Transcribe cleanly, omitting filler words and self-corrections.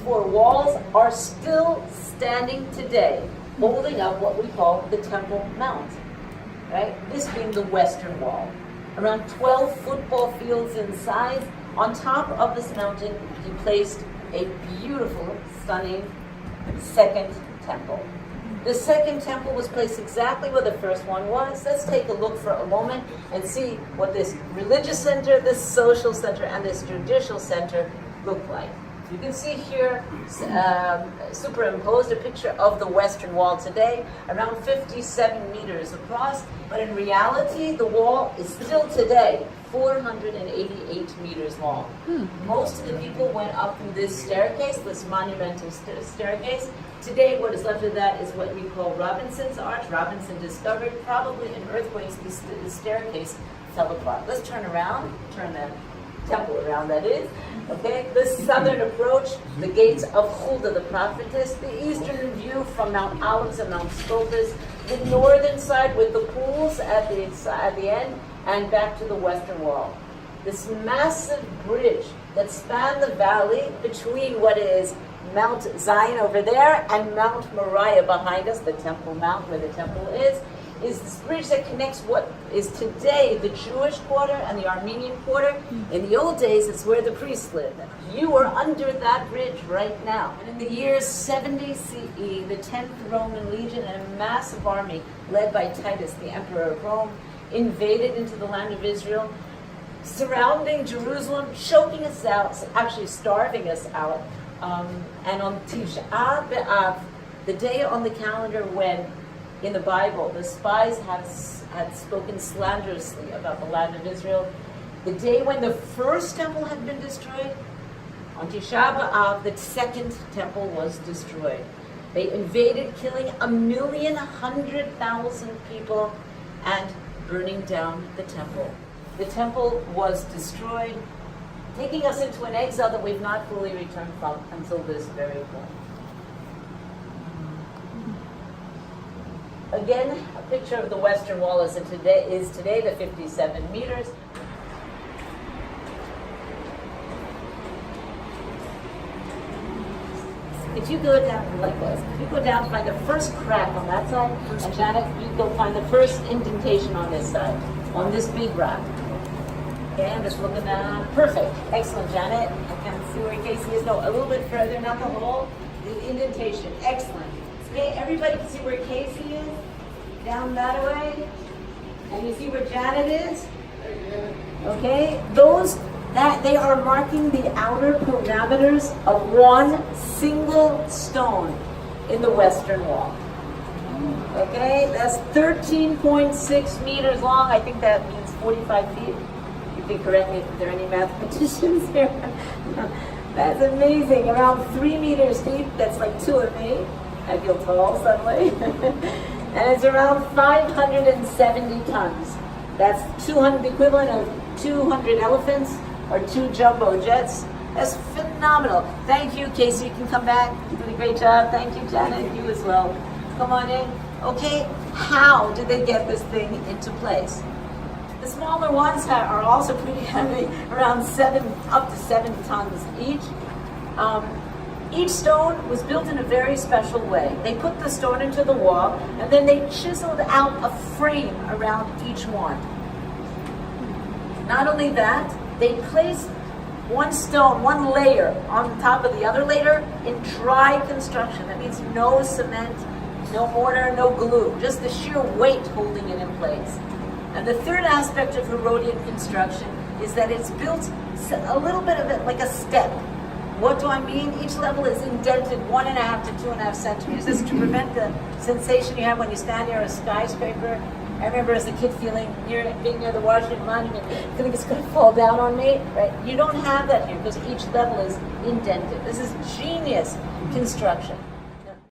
four walls are still standing today, holding up what we call the Temple Mount, right? This being the western wall. Around 12 football fields in size. On top of this mountain, he placed a beautiful, stunning second temple. The second temple was placed exactly where the first one was. Let's take a look for a moment and see what this religious center, this social center, and this judicial center look like. You can see here superimposed a picture of the western wall today, around 57 meters across, but in reality the wall is still today 488 meters long. Most of the people went up through this staircase, this monumental staircase. Today what is left of that is what we call Robinson's Arch. Robinson discovered probably in earthquakes the staircase fell apart. Let's turn around, turn the temple around, that is. Okay, the southern approach, the gates of Huldah the prophetess, the eastern view from Mount Olives and Mount Scopus, the northern side with the pools at the end, and back to the western wall. This massive bridge that spanned the valley between what is Mount Zion over there and Mount Moriah behind us, the Temple Mount where the temple is this bridge that connects what is today the Jewish quarter and the Armenian quarter. In the old days, it's where the priests lived. You are under that bridge right now. And in the year 70 CE, the 10th Roman Legion and a massive army led by Titus, the emperor of Rome, invaded into the land of Israel, surrounding Jerusalem, choking us out, actually starving us out. And on Tisha B'Av, the day on the calendar when in the Bible, the spies had spoken slanderously about the land of Israel. The day when the first temple had been destroyed, on Tisha B'Av, the second temple was destroyed. They invaded, killing 1,100,000 people and burning down the temple. The temple was destroyed, taking us into an exile that we've not fully returned from until this very point. Again, a picture of the western wall is today the 57 meters. If you go down like this, if you go down, find the first crack on that side, and Janet, you go find the first indentation on this side, on this big rock. Okay, I'm just looking down. Perfect. Excellent, Janet. I can see where Casey is. No, a little bit further, not the hole. The indentation. Excellent. Okay, everybody can see where Casey is? Down that way. And you see where Janet is? Okay, they are marking the outer parameters of one single stone in the western wall. Okay, that's 13.6 meters long. I think that means 45 feet. You can correct me if there are any mathematicians here. That's amazing. Around 3 meters deep. That's like 2 of me. I feel tall suddenly. And it's around 570 tons. That's the equivalent of 200 elephants or 2 jumbo jets. That's phenomenal. Thank you, Casey. You can come back. You did a great job. Thank you, Janet. You as well. Come on in. Okay, how did they get this thing into place? The smaller ones are also pretty heavy, around up to 7 tons each. Each stone was built in a very special way. They put the stone into the wall, and then they chiseled out a frame around each one. Not only that, they placed one stone, one layer on top of the other layer in dry construction. That means no cement, no mortar, no glue, just the sheer weight holding it in place. And the third aspect of Herodian construction is that it's built a little bit of it like a step. What do I mean? Each level is indented 1.5 to 2.5 centimeters. This is to prevent the sensation you have when you stand near a skyscraper. I remember as a kid being near the Washington Monument, feeling it's going to fall down on me. Right? You don't have that here because each level is indented. This is genius construction.